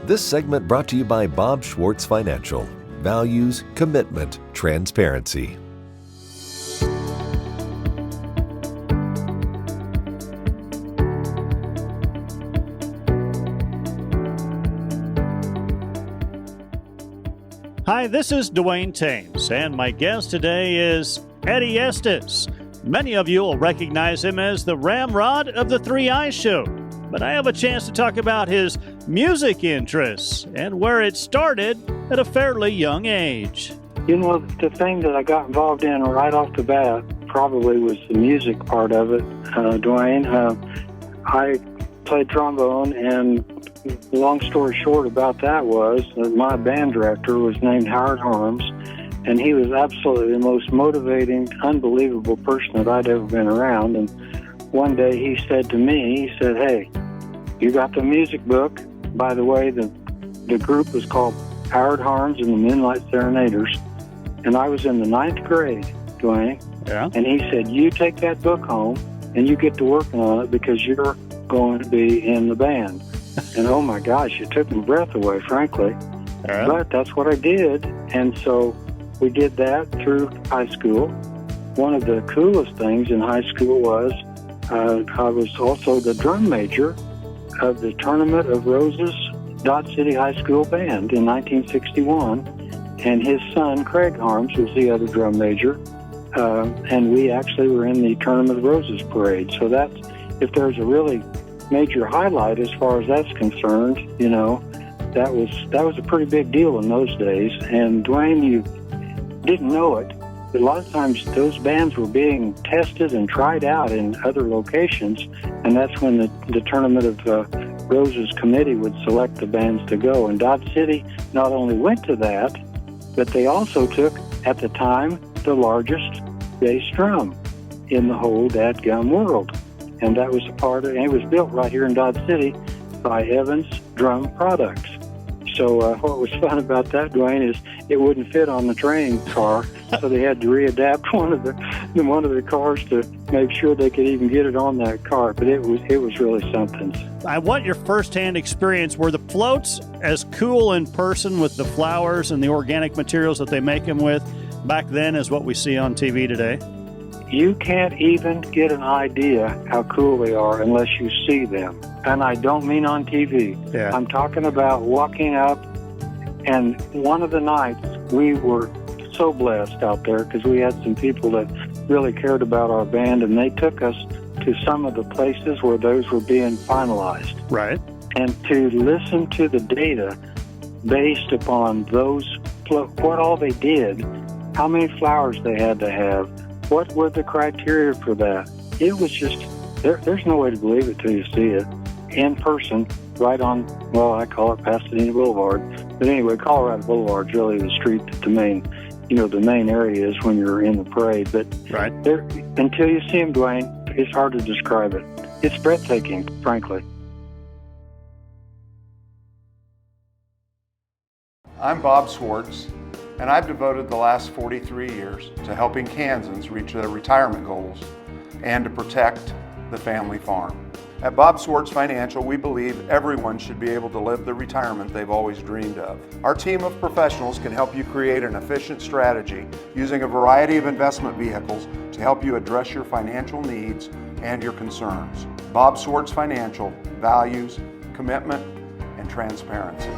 This segment brought to you by Bob Schwartz Financial. Values, commitment, transparency. Hi, this is Duane Toews, and my guest today is Eddie Estes. Many of you will recognize him as the ramrod of the Three Eyes Show, but I have a chance to talk about his music interests and where it started at a fairly young age. You know, the thing that I got involved in right off the bat probably was the music part of it, Duane. I played trombone, and long story short about that was that my band director was named Howard Harms, and he was absolutely the most motivating, unbelievable person that I'd ever been around. And one day he said to me, he said, "Hey, you got the music book?" By the way, the group was called Howard Harms and the Moonlight Serenaders, and I was in the 9th grade, Duane. Yeah. And he said, "You take that book home and you get to working on it because you're going to be in the band." And oh my gosh, it took my breath away, frankly. Yeah. But that's what I did. And so we did that through high school. One of the coolest things in high school was I was also the drum major of the Tournament of Roses Dodge City High School Band in 1961. And his son, Craig Harms, was the other drum major. And we actually were in the Tournament of Roses parade. So that's, if there's a really major highlight as far as that's concerned, you know, that was a pretty big deal in those days. And Duane, you didn't know it, but a lot of times those bands were being tested and tried out in other locations, and that's when the Tournament of Roses committee would select the bands to go. And Dodge City not only went to that, but they also took, at the time, the largest bass drum in the whole dadgum world. And that was a part of it. And it was built right here in Dodge City by Evans Drum Products. So what was fun about that, Duane, is it wouldn't fit on the training car, so they had to readapt one of the cars to make sure they could even get it on that car. But it was really something. I want your firsthand experience. Were the floats as cool in person with the flowers and the organic materials that they make them with back then as what we see on TV today? You can't even get an idea how cool they are unless you see them. And I don't mean on TV. Yeah. I'm talking about walking up, and one of the nights we were so blessed out there because we had some people that really cared about our band, and they took us to some of the places where those were being finalized. Right. And to listen to the data based upon those, what all they did, how many flowers they had to have, what were the criteria for that? It was just, there's no way to believe it till you see it in person, right on, well, I call it Pasadena Boulevard. But anyway, Colorado Boulevard's really the street that the main area is when you're in the parade. But right. Until you see them, Duane, it's hard to describe it. It's breathtaking, frankly. I'm Bob Schwartz, and I've devoted the last 43 years to helping Kansans reach their retirement goals and to protect the family farm. At Bob Schwartz Financial, we believe everyone should be able to live the retirement they've always dreamed of. Our team of professionals can help you create an efficient strategy using a variety of investment vehicles to help you address your financial needs and your concerns. Bob Schwartz Financial, values, commitment, and transparency.